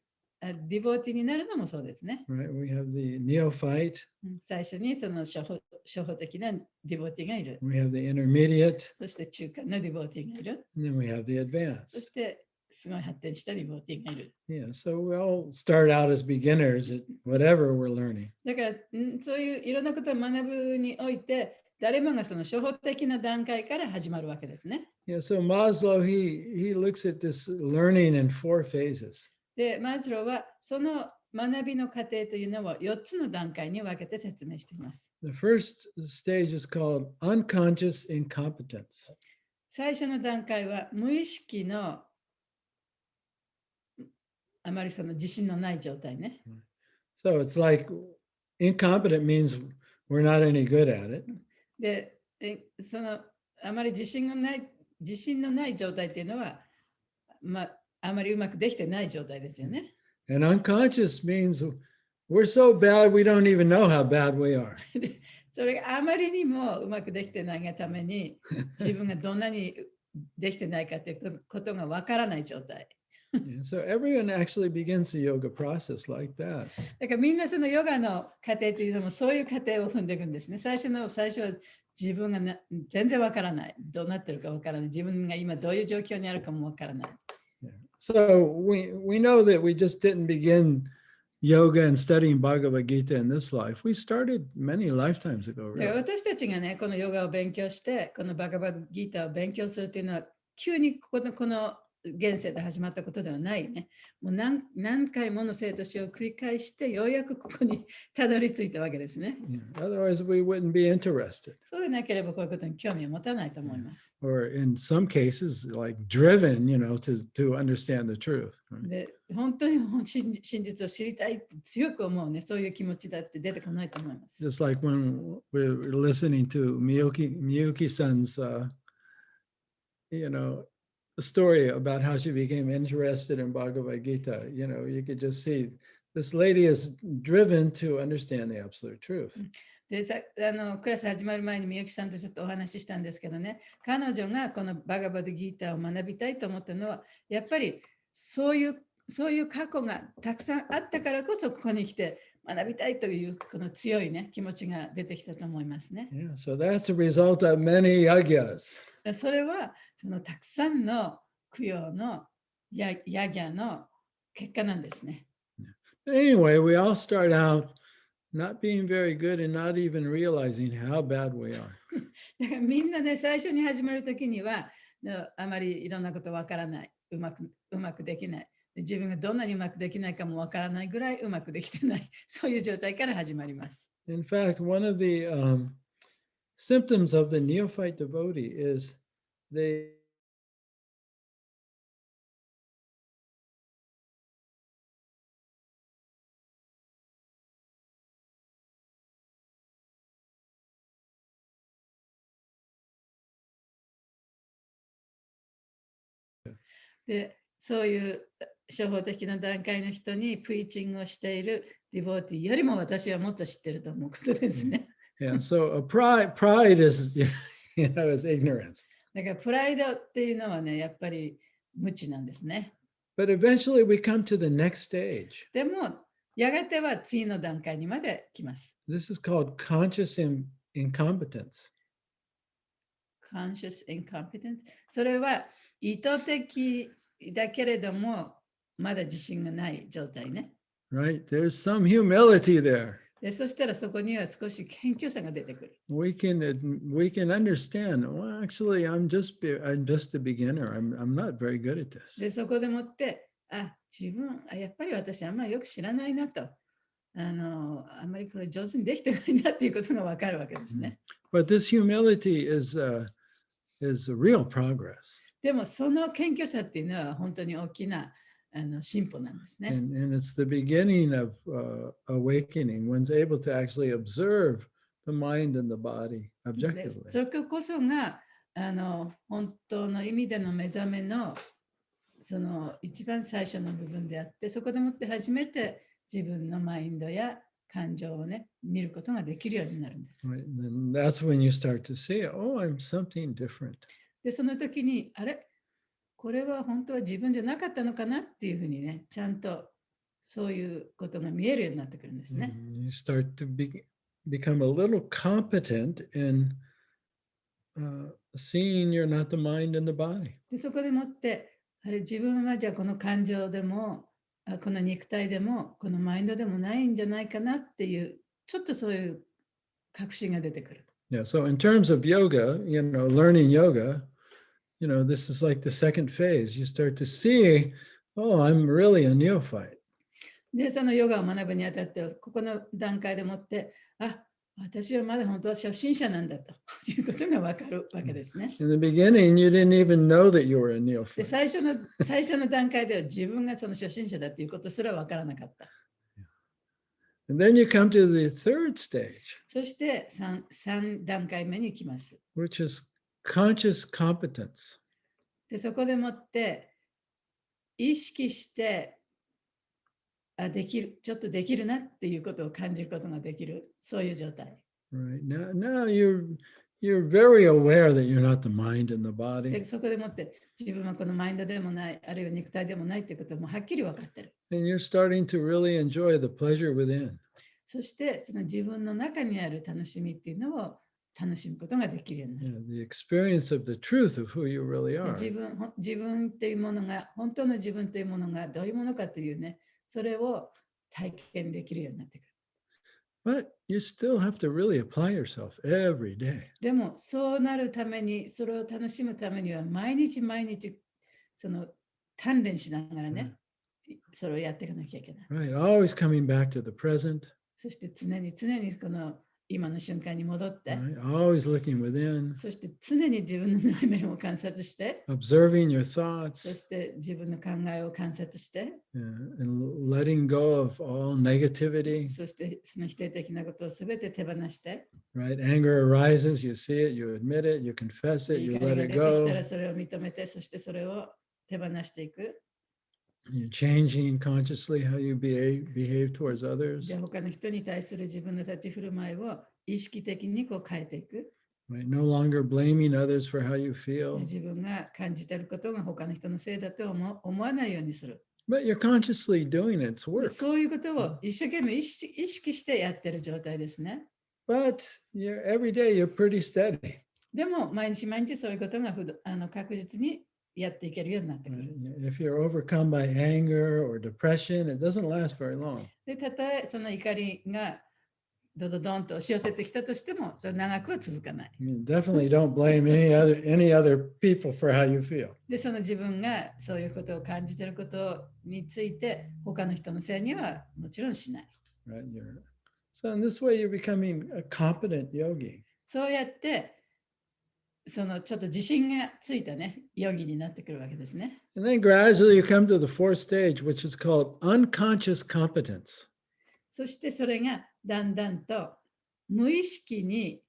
Speaker 1: ディボーティになるのもそうですね。
Speaker 2: Right, we have the neophyte.
Speaker 1: 最初にその初歩的なディボーティがいる。
Speaker 2: We have the intermediate.
Speaker 1: そして中間のディボーティがいる。
Speaker 2: And then we have the
Speaker 1: そ
Speaker 2: advanced.
Speaker 1: してすごい発展したディボーティがいる。
Speaker 2: Yeah, so we all start out as beginners at whatever we're learning.
Speaker 1: だからそういういろんなことを学ぶにおいて、誰もがその初歩的な段階から始まるわけですね。
Speaker 2: Yeah, so Maslow, he looks at this learning in 4 phases.
Speaker 1: で、マズローはその学びの過程というのを4つの段階に分けて説明しています。
Speaker 2: The first stage is called unconscious incompetence.
Speaker 1: 最初の段階は無意識のあまりその自信のない状態ね。
Speaker 2: So it's like incompetent means we're not any good at it.
Speaker 1: で、そのあまり自信のない状態っていうのは、あまりうまくできてない状態ですよね。
Speaker 2: And unconscious means we're so bad we don't even know how bad we are.
Speaker 1: それがあまりにもうまくできてないがために、自分がどんなにできてないかということがわからない状態。
Speaker 2: So everyone actually begins the yoga process like that.
Speaker 1: だからみんなそのヨガの過程というのもそういう過程を踏んでいくんですね。最初は自分が全然わからない。どうなってるかわからない。自分が今どういう状況にあるかもわからない。
Speaker 2: So we know that we just didn't begin yoga and studying Bhagavad Gita in this life. We started many lifetimes ago.
Speaker 1: だから
Speaker 2: Really.
Speaker 1: 私たちがね、このヨガを勉強して、このバガバッドギーターを勉強するというのは、急にこの現世で始まったことではないね。もう何回もの生と死を繰り返して、ようやくここにたどり着いたわけですね。
Speaker 2: Yeah. Otherwise, we wouldn't be interested.
Speaker 1: そうでなければこういうことに興味を持たないと思います。
Speaker 2: Or in some cases, like driven, to understand the truth. Right?
Speaker 1: で、本当に真実を知りたいって強く思うね。そういう気持ちだって出てこないと思います。
Speaker 2: Just like when we're listening to Miyuki-san's, a story about how she became interested in Bhagavad Gita. You could just see this lady is driven to understand the absolute truth.
Speaker 1: でクラス始まる前にみゆきさんとちょっとお話ししたんですけどね、彼女がこのバガバッドギーターを学びたいと思ったのは、やっぱりそういう過去がたくさんあったからこそここに来て学びたいというこの強いね気持ちが出てきたと思いますね。
Speaker 2: Yeah, so that's a result of many yagyas.
Speaker 1: それはそのたくさんの供養のヤギャの結果なんですね。
Speaker 2: Anyway, we all start out not being very good and not even realizing how bad we are.
Speaker 1: だからみんなね、最初に始まるときにはあまりいろんなことわからない、うまくできない。自分がどんなにうまくできないかもわからないぐらいうまくできてない、そういう状態から始まります。
Speaker 2: In fact, one of the symptoms of the neophyte devotee is they
Speaker 1: で、そういう初歩的な段階の人にプリーチングをしているディボーティーよりも私はもっと知ってると思うことですね。
Speaker 2: yeah, so pride is is ignorance.
Speaker 1: だからプライドっていうのはね、やっぱり無知なんですね。
Speaker 2: But eventually we come to the next stage.
Speaker 1: でも、やがては次の段階にまで来ます。
Speaker 2: This is called conscious incompetence.
Speaker 1: Conscious incompetence。それは意図的だけれども、まだ自信がない状態ね。
Speaker 2: Right? There's some humility there.
Speaker 1: でそしたらそこには少し謙虚さが出てくる。
Speaker 2: We can understand. Well, actually, I'm just a beginner. I'm not very good at this.
Speaker 1: でそこでもって、自分やっぱり私あんまりよく知らないなと。あんまりこれ上手にできてないなっていうことが分かるわけですね。
Speaker 2: But this humility is a real progress.
Speaker 1: でもその謙虚さっていうのは本当に大きな進歩なんですね。
Speaker 2: And it's the beginning of awakening. One's able to actually observe the mind and the body
Speaker 1: で
Speaker 2: objectively.
Speaker 1: それこそが本当の意味での目覚めのその一番最初の部分であって、そこでもって初めて自分のマインドや感情をね、見ることができるようになるんです。
Speaker 2: Right? And that's when you start to see, oh, I'm something different.
Speaker 1: で、その時に、これは本当は自分じゃなかったのかなっていうふうにね、ちゃんとそういうことが見えるようになってくるんですね。
Speaker 2: And you start to become a little competent in seeing you're not the mind and the body.
Speaker 1: で、そこでもって、自分はじゃあこの感情でも、この肉体でも、このマインドでもないんじゃないかなっていう、ちょっとそういう確信が出てくる。
Speaker 2: Yeah. So in terms of yoga, learning yoga, this is like the second phase. You start to see, oh, I'm really a neophyte.
Speaker 1: で、そのヨガを学ぶにあたって、ここの段階でもって、私はまだ本当は初心者なんだということが分かるわけですね。
Speaker 2: In the beginning, you didn't even know that you were a
Speaker 1: で、
Speaker 2: neophyte.
Speaker 1: 最初の段階では自分がその初心者だということすら分からなかった。
Speaker 2: And then you come to the third stage,
Speaker 1: そして3段階目に行きます。
Speaker 2: which is conscious competence.
Speaker 1: で、そこでもって意識してできる、ちょっとできるなっていうことを感じることができる、そういう状態。
Speaker 2: Right. Now you're very aware that you're not the mind and the
Speaker 1: で、
Speaker 2: body.
Speaker 1: そこでもって自分はこのマインドでもない、あるいは肉体でもないっていうこともはっきり分かってる。
Speaker 2: And you're starting to really enjoy the pleasure within.
Speaker 1: そしてその自分の中にある楽しみっていうのを楽しむことができるようになる。
Speaker 2: The experience of the truth of who you really
Speaker 1: で
Speaker 2: are.
Speaker 1: 自分っていうものが、本当の自分というものがどういうものかというね、それを体験できるようになってくる。
Speaker 2: But you still have to really apply yourself every day.
Speaker 1: でもそうなるために、それを楽しむためには毎日毎日その鍛錬しながらね、それをやっていかなきゃいけない。
Speaker 2: Right. Always coming back to the present.
Speaker 1: そして常にこの今の瞬間に戻って、
Speaker 2: Right? Always looking within.
Speaker 1: そして常に自分の内面を観察して、
Speaker 2: Observing your
Speaker 1: そ
Speaker 2: thoughts.
Speaker 1: して自分の考えを観察して、
Speaker 2: And letting go of all negativity.
Speaker 1: そしてその否定的なことをすべて手放して、
Speaker 2: Right? Anger arises, you see it, you admit it, you confess it,
Speaker 1: 怒
Speaker 2: you
Speaker 1: りが
Speaker 2: let
Speaker 1: 出
Speaker 2: it
Speaker 1: てきた
Speaker 2: go.
Speaker 1: らそれを認めて、そしてそれを手放していく。
Speaker 2: You're changing consciously how you behave towards
Speaker 1: じ
Speaker 2: others.
Speaker 1: ゃあ他の人に対する自分の立ち振る舞いを意識的にこう変えていく。
Speaker 2: Right? No longer blaming others for how you feel.
Speaker 1: 自分が感じていることが他の人のせいだと思わないようにする。
Speaker 2: But you're consciously doing it. It's
Speaker 1: で
Speaker 2: work.
Speaker 1: そういうことを一生懸命意識してやってる状態ですね。
Speaker 2: But every day you're pretty steady.
Speaker 1: でも毎日毎日そういうことが確実にやっていけるようになってくる。
Speaker 2: If you're overcome by anger or depression, it doesn't last very long.
Speaker 1: で、たとえその怒りがドドドンと押し寄せてきたとしても、それ長くは続かない。
Speaker 2: I mean, definitely don't blame any other people for how you feel.
Speaker 1: で、その自分がそういうことを感じていることについて、他の人のせいにはもちろんしない。
Speaker 2: Right? So in this way, you're becoming a competent yogi.
Speaker 1: そうやって、そのちょっと自信がついたね、ヨギになってくるわけですね。
Speaker 2: And then gradually you come to the fourth stage, which is called unconscious competence.
Speaker 1: そしてそれがだんだんと無意識に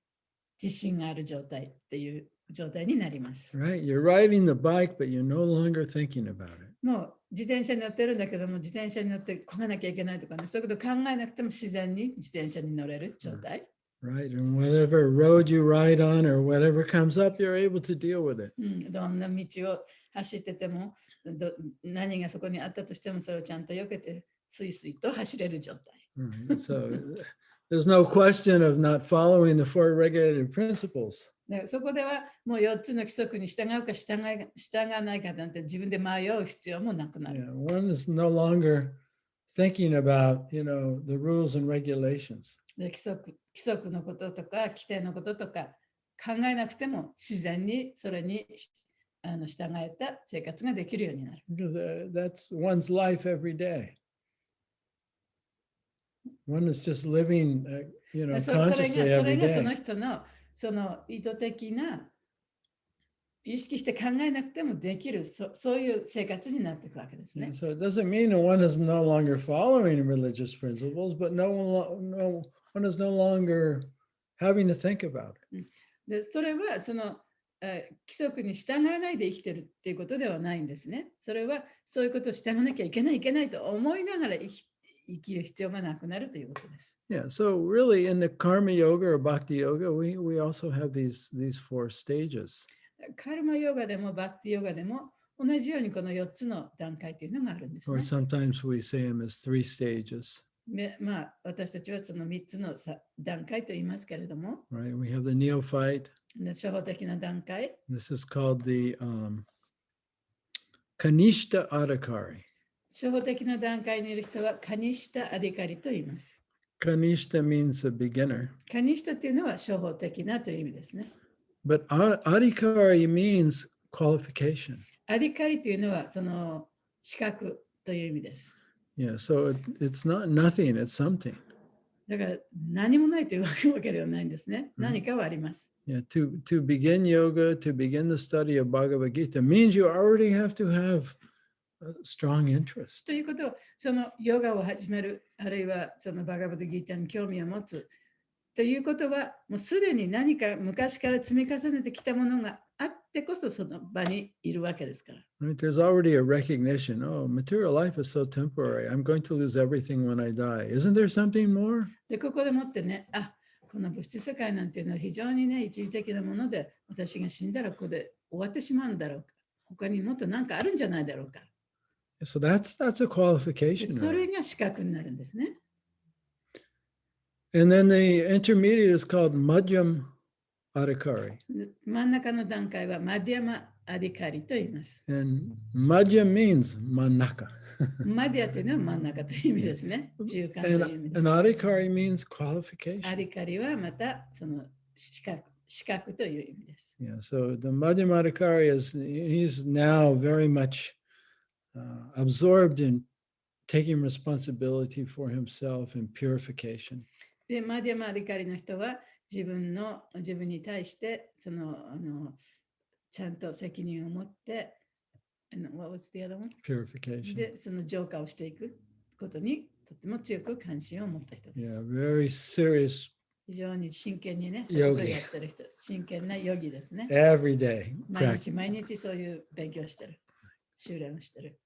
Speaker 1: 自信がある状態っていう状態になります。
Speaker 2: Right? You're riding the bike, but you're no longer thinking about it.
Speaker 1: もう自転車に乗ってるんだけども、自転車に乗ってこがなきゃいけないとかね、そういうこと考えなくても自然に自転車に乗れる状態。
Speaker 2: Right? And whatever road you ride on or whatever comes up, you're able to deal with it.
Speaker 1: どんな道を走ってても、何がそこにあったとしても、それをちゃんと避けて、スイスイと走れる状態。
Speaker 2: Right? So there's no question of not following the four regulated principles.
Speaker 1: そこではもう4つの規則に従うか従わないかなんて自分で迷う必要もなくなる。
Speaker 2: Yeah, one is no longer thinking about, the rules and regulations.
Speaker 1: で規則のこととか規定のこととか考えなくても自然にそれに従えた生活ができるようになる。
Speaker 2: Because that's one's life every day. One is just living,
Speaker 1: それ
Speaker 2: consciously
Speaker 1: が
Speaker 2: every
Speaker 1: その
Speaker 2: day.
Speaker 1: 人のその意図的な意識して考えなくてもできるそういう生活になっていくわけですね。
Speaker 2: So it doesn't mean that one is no longer following religious principles, but one is no longer having to think about it.
Speaker 1: でそれはその規則に従わないで生きてるっていうことではないんですね。それはそういうことを従わなきゃいけないと思いながら生きる必要がなくなるということです。
Speaker 2: Yeah, so really in the karma yoga or bhakti yoga, we also have these four stages.
Speaker 1: カルマヨガでもバクティヨガでも同じようにこの4つの段階というのがあるんですね。
Speaker 2: Or sometimes we say them as 3 stages.
Speaker 1: まあ私たちはその3つの段階と言いますけれども、
Speaker 2: Right? We have the neophyte.
Speaker 1: 初歩的な段階。
Speaker 2: This is called the Kanishta Adhikari.
Speaker 1: 初歩的な段階にいる人はカニシタアディカリと言います。
Speaker 2: Kanishta means a beginner.
Speaker 1: カニシタというのは初歩的なという意味ですね。
Speaker 2: But adhikari means qualification.
Speaker 1: アディカリというのはその資格という意味です。
Speaker 2: Yeah, so it's not nothing, it's something.
Speaker 1: だから何もないというわけではないんですね。何かはあります。
Speaker 2: Yeah, to begin yoga, to begin the study of Bhagavad Gita means you already have to have a strong interest.
Speaker 1: ということは、そのヨガを始める、あるいはそのバガバッドギーターに興味を持つということは、もうすでに何か昔から積み重ねてきたものがあってこそその場にいるわけですから。
Speaker 2: Right? There's already a recognition, oh, material life is so temporary. I'm going to lose everything when I die. Isn't there something more?
Speaker 1: で、ここでもってね、この物質世界なんていうのは非常にね、一時的なもので、私が死んだらここで終わってしまうんだろうか。他にもっと何かあるんじゃないだろうか。
Speaker 2: So that's a qualification.
Speaker 1: それが資格になるんですね。
Speaker 2: And then the intermediate is called Madhyam Adhikari.
Speaker 1: 真ん中の段階はマディアマアディカリと言います。
Speaker 2: And Madhyam means manaka.
Speaker 1: マディアというのは真ん中という意味ですね。中間という意味です。
Speaker 2: And Adhikari means qualification.
Speaker 1: アディカリはまたその資格という意味です。
Speaker 2: Yeah, so the Madhyam Adhikari he's now very much absorbed in taking responsibility for himself and purification.
Speaker 1: で、マディアマアディカリの人は自分に対してちゃんと責任を持って、what was the other one?
Speaker 2: Purification.
Speaker 1: で、その浄化をしていくことにとても強く関心を持った人です。
Speaker 2: Yeah, very serious.
Speaker 1: 非常に真剣にね、そういうことをやってる人、真剣なヨギですね。
Speaker 2: Every day.
Speaker 1: 毎日そういう勉強してる、修練をしてる。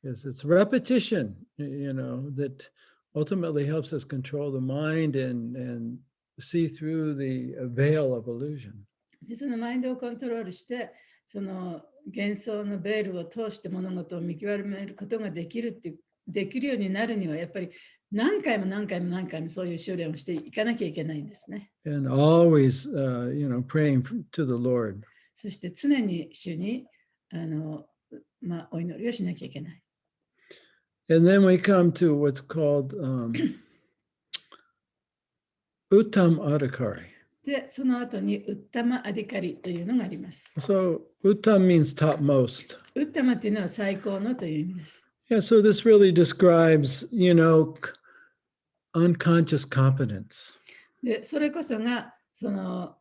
Speaker 2: Yes, it's repetition, that ultimately helps us control the mind and see through the veil of illusion.
Speaker 1: で、そのマインドをコントロールして、その幻想のベールを通して物事を見極めることができるようになるには、やっぱり何回もそういう修練をしていかなきゃいけないんですね。
Speaker 2: And always, praying to the Lord.
Speaker 1: そして常に主にお祈りをしなきゃいけない。
Speaker 2: And then we come to what's called Uttam Adhikari.
Speaker 1: で、その後にウッタマアディカリというのがあります。
Speaker 2: So Uttam means topmost.
Speaker 1: ウッタマというのは最高のという意味です。
Speaker 2: Yeah, so this really describes, unconscious competence.
Speaker 1: で、それこそが、その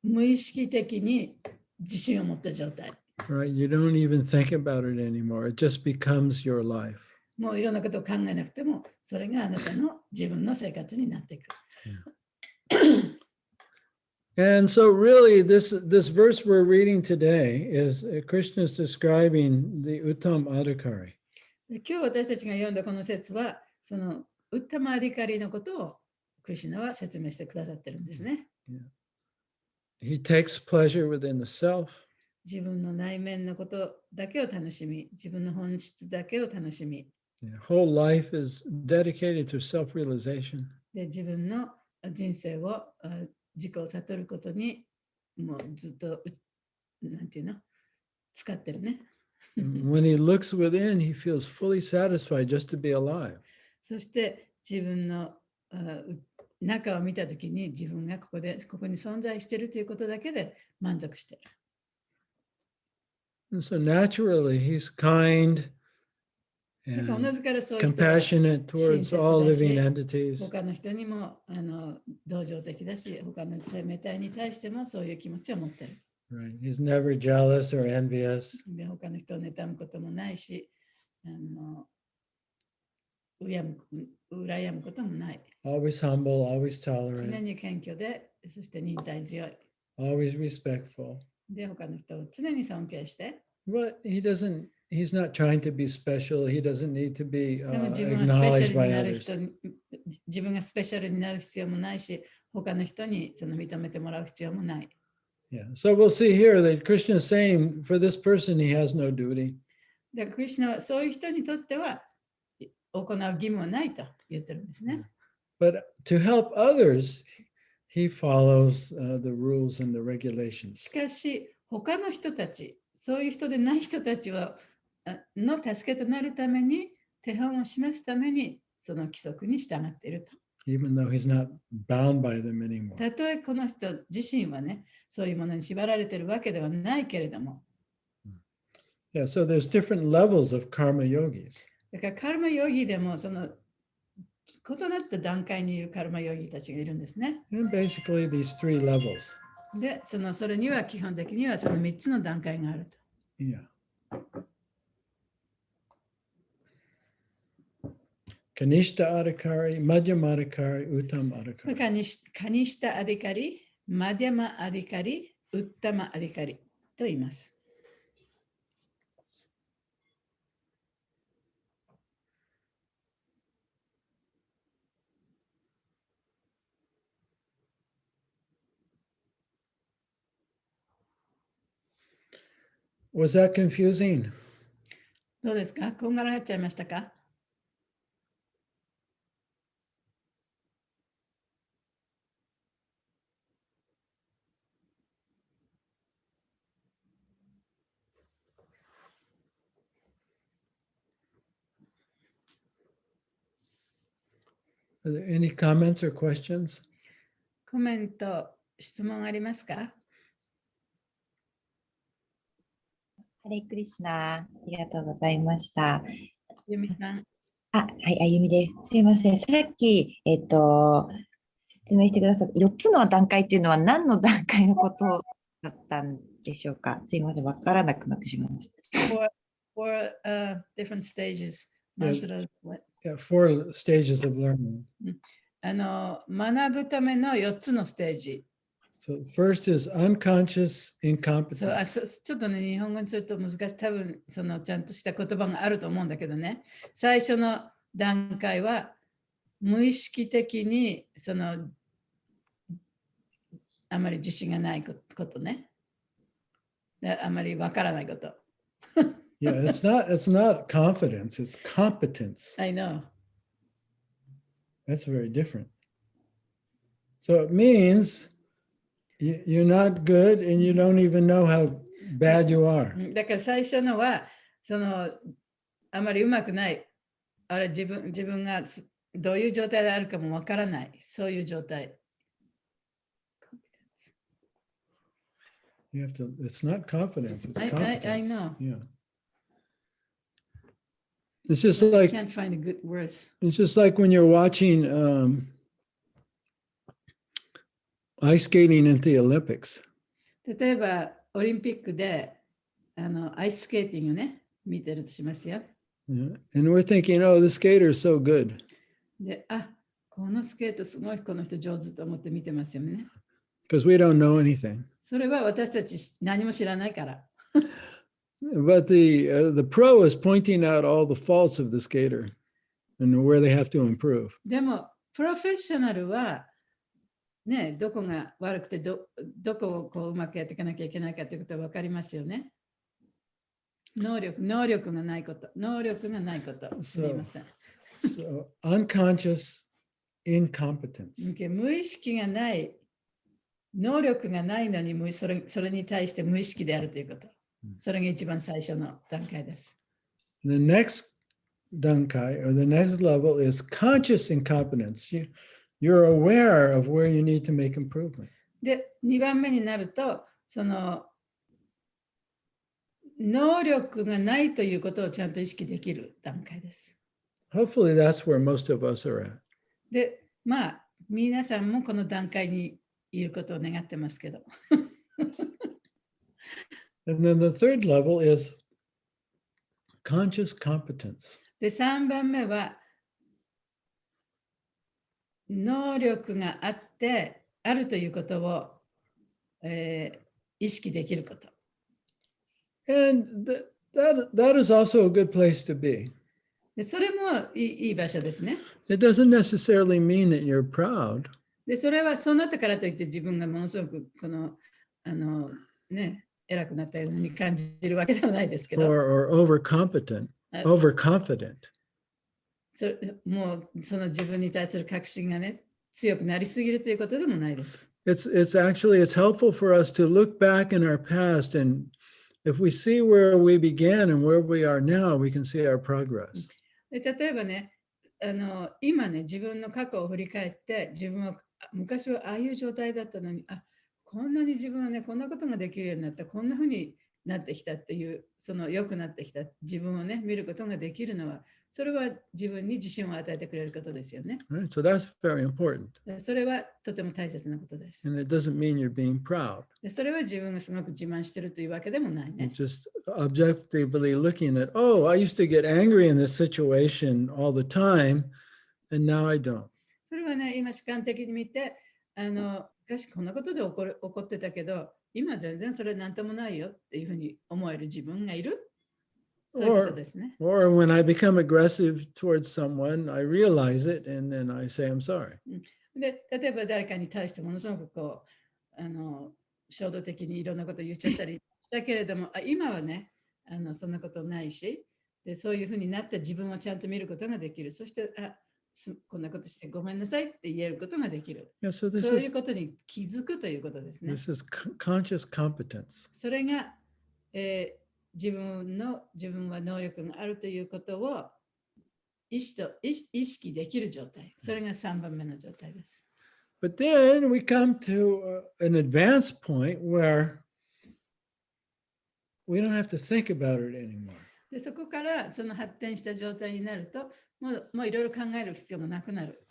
Speaker 1: 無意識的に自信を持った状態。
Speaker 2: Right? You don't even think about it anymore. It just becomes your life.
Speaker 1: もういろんなことを考えなくても、それがあなたの自分の生活になっていく。
Speaker 2: And so, really, this verse we're reading today is Krishna is describing the Uttam Adhikari.
Speaker 1: で今日私たちが読んだこの説は、そのウッタマアディカリのことをクリシュナは説明してくださってるんですね。
Speaker 2: He takes pleasure within the self.
Speaker 1: 自分の内面のことだけを楽しみ、自分の本質だけを楽しみ。
Speaker 2: Whole life is dedicated to self-realization.
Speaker 1: で、自分の人生を自己を悟ることにもうずっとなんていうの使ってるね。
Speaker 2: When he looks within, he feels fully satisfied just to be alive.
Speaker 1: そして自分の中を見たときに自分がここに存在しているということだけで満足している。
Speaker 2: And so naturally, he's kind and compassionate towards all living entities.
Speaker 1: 他の人にも同情的だし、他の生命体に対してもそういう気持ちを持っている。
Speaker 2: Right. He's never jealous or envious.
Speaker 1: で他の人を妬むこともないし、羨むこともない。
Speaker 2: Always humble, always
Speaker 1: 常
Speaker 2: tolerant,
Speaker 1: に謙虚で、そして忍耐強い。
Speaker 2: always respectful.
Speaker 1: で、他の人を常に尊敬して。
Speaker 2: But he's not trying to be special. He doesn't need to be
Speaker 1: でも自分はスペシャ
Speaker 2: acknowledged
Speaker 1: ル
Speaker 2: by
Speaker 1: になる
Speaker 2: others.
Speaker 1: 人に、自分がスペシャルになる必要もないし、他の人にその認めてもらう必要もない。
Speaker 2: Yeah. So we'll see here that Krishna is saying for this person, he has no duty.
Speaker 1: だからクリシュナはそういう人にとっては行う義務はないと言ってるんですね。
Speaker 2: But to help others, he follows the rules and the regulations.
Speaker 1: しかし、他の人たち、そういう人でない人たちの助けとなるために、手本を示すために、その規則に従っていると。
Speaker 2: Even though he's not bound by them anymore.
Speaker 1: たとえこの人自身はね、そういうものに縛られているわけではないけれども。
Speaker 2: Yeah, so there's different levels of karma yogis.
Speaker 1: だからカルマヨギでもその異なった段階にいるカルマヨギたちがいるんですね。
Speaker 2: And basically these three levels.
Speaker 1: で、それには基本的にはその3つの段階があると。
Speaker 2: Yeah. Kanishta Adhikari, Madhyama Adhikari, Uttam Adhikari.
Speaker 1: カニシタアディカリ、マディャマアディカリ、ウッタマアディカリと言います。
Speaker 2: Was that confusing?
Speaker 1: どうですか？こんがらがっちゃいましたか
Speaker 2: ？Are there any comments or questions?
Speaker 1: コメント、質問ありますか？
Speaker 5: ハレクリシュナ、ありがとうございました。
Speaker 1: ゆみさん。
Speaker 5: はい、あゆみです。すいません。さっき、説明してくださった4つの段階っていうのは何の段階のことだったんでしょうか。すいません。わからなくなってしまいました。
Speaker 1: Four different stages.
Speaker 2: Yeah, 4 stages of learning.
Speaker 1: 学ぶための4つのステージ。
Speaker 2: So first is unconscious incompetence.
Speaker 1: ちょっとね、日本語にすると難しい。多分ちゃんとした言葉があると思うんだけどね。最初の段階は無意識的にあまり自信がないことね。あまりわからないこと。
Speaker 2: Yeah, it's not confidence, it's competence.
Speaker 1: I know.
Speaker 2: That's very different. So it means you're not good and you don't even know how bad you are.
Speaker 1: だから最初のはあまりうまくない。あれ自分がどういう状態であるかもわからない。そういう状態。
Speaker 2: You have to, it's not confidence, it's competence.
Speaker 1: I know.
Speaker 2: Yeah. It's just
Speaker 1: I
Speaker 2: like
Speaker 1: can't find a good words.
Speaker 2: it's just like when you're watching ice skating at the Olympics.
Speaker 1: 例えば、オリンピックでアイススケーティングね、見てるとしますよ。
Speaker 2: Yeah. And we're thinking, oh, the skater is so good.
Speaker 1: で、あ、このスケートすごいこの人上手と思って見てますよね。
Speaker 2: Because we don't know anything.
Speaker 1: それは私たち何も知らないから。
Speaker 2: But the pro is pointing out all the faults of the skater and where they have to improve.
Speaker 1: でも、プロフェッショナルは、ね、どこが悪くてどこをこううまくやっていかなきゃいけないかということは分かりますよね。能力がないこと。すみません。
Speaker 2: So unconscious incompetence.
Speaker 1: Okay, 無意識がない、能力がないのにそれに対して無意識であるということ。それが一番最初の段階です。
Speaker 2: The next dankai or the next level is conscious incompetence. You're aware of where you need to make improvement.
Speaker 1: で、2番目になると、その能力がないということをちゃんと意識できる段階です。
Speaker 2: Hopefully that's where most of us are at.
Speaker 1: で、まあ、皆さんもこの段階にいることを願ってますけど。
Speaker 2: And then the third level is conscious competence.
Speaker 1: で、3番目は、能力があるということを、意識できること。
Speaker 2: And that is also a good place to be.
Speaker 1: で、それもいい場所ですね。
Speaker 2: It doesn't necessarily mean that you're proud.
Speaker 1: で、それはそうなったからといって自分がものすごく偉くなったように感じるわけではないですけど。
Speaker 2: Or overconfident.
Speaker 1: もうその自分に対する確信がね、強くなりすぎるということでもないです。
Speaker 2: It's helpful for us to look back in our past, and if we see where we began and where we are now, we can see our progress.
Speaker 1: で、例えばね、今ね、自分の過去を振り返って、自分は昔はああいう状態だったのに、こんなに自分はね、こんなことができるようになった、こんなふうになってきたっていう、その良くなってきた自分をね、見ることができるのは、それは自分に自信を与えてくれることですよね。
Speaker 2: Right? So that's very important.
Speaker 1: それはとても大切なことです。
Speaker 2: And it doesn't mean you're being proud.
Speaker 1: で、それは自分がすごく自慢してるというわけでもないね。
Speaker 2: It's just objectively looking at, oh, I used to get angry in this situation all the time, and now I don't.
Speaker 1: それはね、今主観的に見て、昔こんなことで怒ってたけど、今全然それなんともないよっていうふうに思える自分がいる。そういうことですね。
Speaker 2: Or when I become aggressive towards someone, I realize it and then I say, I'm sorry.
Speaker 1: で、例えば誰かに対してものすごくこう、衝動的にいろんなことを言っちゃったりしたけれども、今はね、そんなことないし、で、そういうふうになって自分をちゃんと見ることができる。そして、こんなことしてごめんなさいって言えることができる。
Speaker 2: Yeah, so
Speaker 1: そういうことに気づくということですね。
Speaker 2: This is conscious competence.
Speaker 1: それが、自分は能力があるということを意識できる状態。それが3番目の状態です。
Speaker 2: But then we come to an advanced point where we don't have to think about it anymore.
Speaker 1: で、そこからその発展した状態になると、もういろいろ考える必要がなくなる。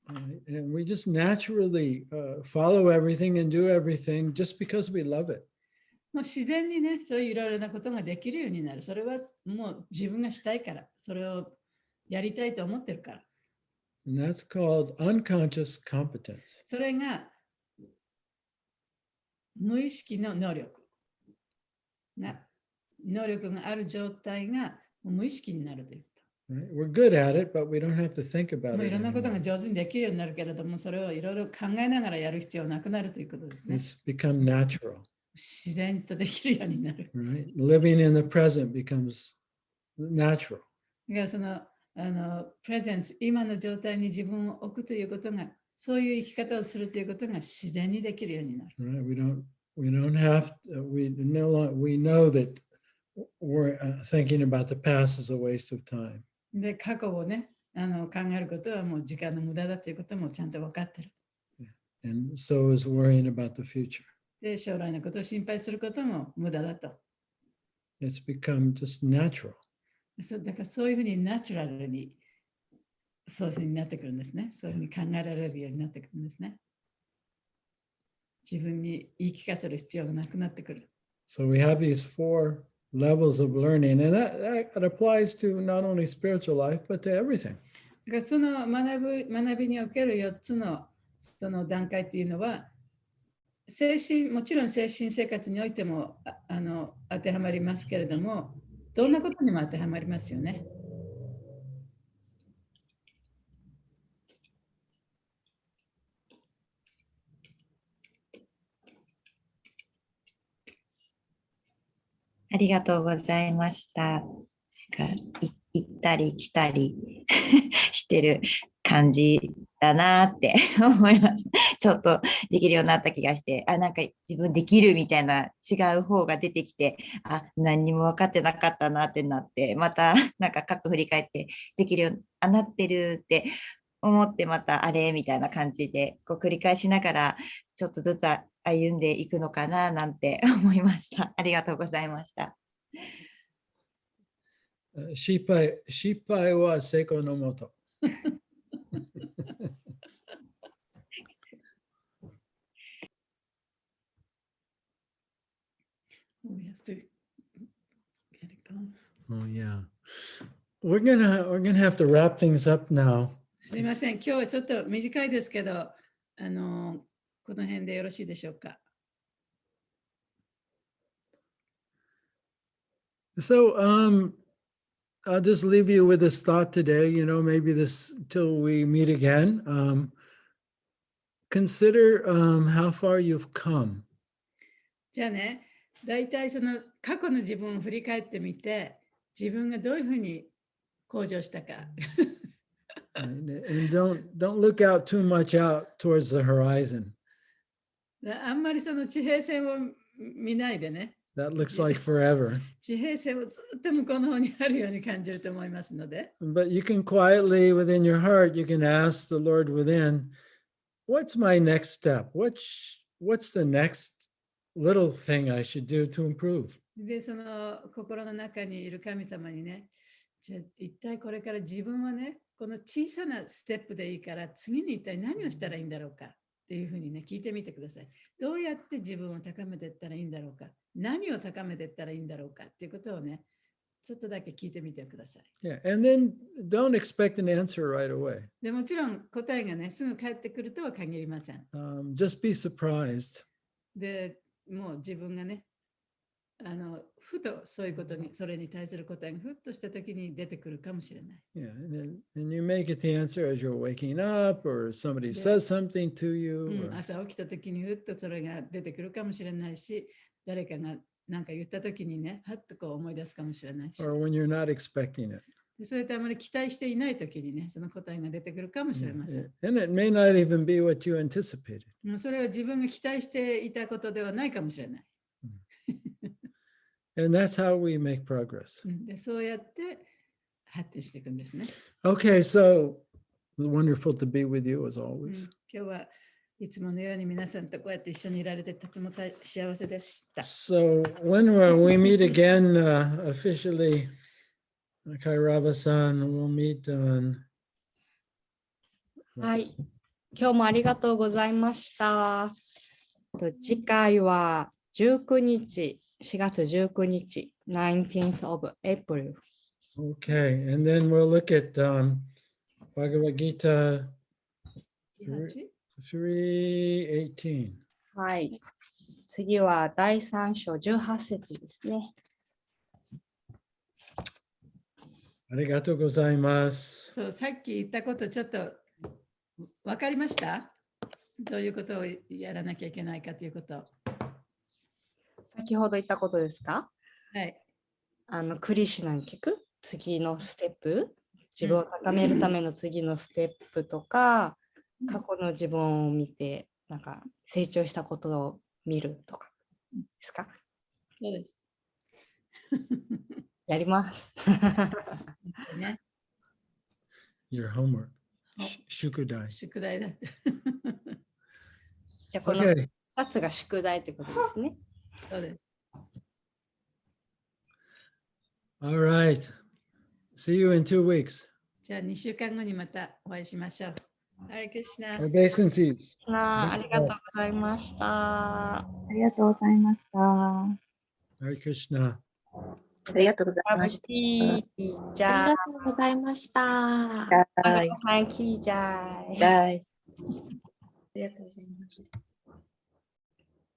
Speaker 2: And we just naturally follow everything and do everything just because we love it.
Speaker 1: もう自然にね、そういういろいろなことができるようになる。それはもう自分がしたいから、それをやりたいと思ってるから。
Speaker 2: And that's called unconscious competence.
Speaker 1: それが無意識の能力がある状態が無意識になるというこ
Speaker 2: Right? We're good at it, but we don't have to think
Speaker 1: と。
Speaker 2: about
Speaker 1: もうい
Speaker 2: it
Speaker 1: ろんなことが
Speaker 2: anymore.
Speaker 1: 上手にできるようになるけれども、それをいろいろ考えながらやる必要なくなるということですね。
Speaker 2: It's become natural.
Speaker 1: 自然とできるようになる。
Speaker 2: Right? Living in the present becomes natural.
Speaker 1: だからそのプレゼンス、今の状態に自分を置くということが、そういう生き方をするということが自然にできるようになる。
Speaker 2: Right? We don't have to, we know that we're thinking about the past is a waste of time.
Speaker 1: で、過去をね、考えることはもう時間の無駄だということもちゃんと分かってる。
Speaker 2: And so is worrying about the future.
Speaker 1: で、将来のことを心配することも無駄だと。
Speaker 2: It's become just natural.
Speaker 1: だからそういうふうにナチュラルにそういうふうになってくるんですね。そういうふうに考えられるようになってくるんですね。自分に言い聞かせる必要がなくなってくる。
Speaker 2: So we have these 4 levels of learning, and that applies to not only spiritual life, but to everything.
Speaker 1: だからその学びにおける4つのその段階っていうのは、もちろん精神生活においても当てはまりますけれども、どんなことにも当てはまりますよね。
Speaker 5: ありがとうございました。行ったり来たりしてる感じだなって思います。ちょっとできるようになった気がして、なんか自分できるみたいな違う方が出てきて、何にも分かってなかったなってなって、またなんか過去振り返ってできるようになってるって思って、またあれみたいな感じでこう繰り返しながらちょっとずつ歩んでいくのかななんて思いました。ありがとうございました。
Speaker 2: 失敗は成功のもと。
Speaker 1: We have to get it going.
Speaker 2: Oh yeah. We're gonna have to wrap things up now.
Speaker 1: すみません、今日はちょっと短いですけど、この辺でよろしいでしょうか。
Speaker 2: So I'll just leave you with this thought today, maybe this till we meet again. Consider how far you've come.
Speaker 1: じゃあね、大体その過去の自分を振り返ってみて、自分がどういうふうに向上したか。
Speaker 2: And don't look out too much out towards the horizon.
Speaker 1: あんまりその地平線を見ないでね。
Speaker 2: That looks like forever.
Speaker 1: 地平線をずっと向こうの方にあるように感じると思いますので。
Speaker 2: But you can quietly within your heart, you can ask the Lord within, what's my next step? What's the next little thing I should do to improve?
Speaker 1: で、その心の中にいる神様にね、じゃあ一体これから自分はね、この小さなステップでいいから、次に一体何をしたらいいんだろうかっていうふうにね、聞いてみてください。どうやって自分を高めていったらいいんだろうか、何を高めていったらいいんだろうかっていうことをね、ちょっとだけ聞いてみてください。
Speaker 2: Yeah, and then don't expect an answer right away.
Speaker 1: でもちろん答えがね、すぐ返ってくるとは限りません。
Speaker 2: Just be surprised.
Speaker 1: で、もう自分がね、ふとそういうことに、それに対する答えがふっとしたときに出てくるかもしれない。
Speaker 2: Yeah, and you may get the answer as you're waking up or somebody says something to you.
Speaker 1: 朝起きたときにふっとそれが出てくるかもしれないし、誰かが何か言ったときにね、はっとこう思い出すかもしれないし。
Speaker 2: Or when you're not expecting it.
Speaker 1: それとあまり期待していないときにね、その答えが出てくるかもしれません。
Speaker 2: And it may not even be what you anticipated.
Speaker 1: それは自分が期待していたことではないかもしれない。
Speaker 2: And that's how we make progress.
Speaker 1: でそうやって発展していくんですね。
Speaker 2: Okay, so wonderful to be with you as always.
Speaker 1: 今日はいつものように皆さんとこうやって一緒にいられてとても幸せでした。
Speaker 2: So when we meet again officially, Kairava-san, we'll meet on.
Speaker 3: はい。今日もありがとうございました。次回は19日、4月19日、19th of April。Okay,
Speaker 2: and then we'll look at Bhagavad Gita 3:18.
Speaker 3: はい。次は第3章18節ですね。
Speaker 2: ありがとうございます。
Speaker 1: そう、さっき言ったことちょっと分かりました？どういうことをやらなきゃいけないかということ。
Speaker 3: 先ほど言ったことですか？
Speaker 1: はい。
Speaker 3: クリシュナに聞く次のステップ、自分を高めるための次のステップとか、過去の自分を見て、なんか成長したことを見るとかですか？
Speaker 1: そうです。
Speaker 3: やります。
Speaker 1: ね。
Speaker 2: Your homework. 宿題。
Speaker 1: 宿題だって。
Speaker 3: じゃあこの2つが宿題ということですね。
Speaker 1: そうです。
Speaker 2: All right. See you in 2 weeks.
Speaker 1: じゃあ2週間後にまたお会いしましょう。ハレクリシナ。
Speaker 2: Obeisances.
Speaker 3: ありがとうございました。
Speaker 5: ありがとうございました。
Speaker 2: Hare Krishna.
Speaker 5: ありがとうございました。
Speaker 3: じゃあ、
Speaker 6: ありがとうございました。
Speaker 5: はい。
Speaker 3: はい、キージャイ。
Speaker 5: はい。ありがとうございました。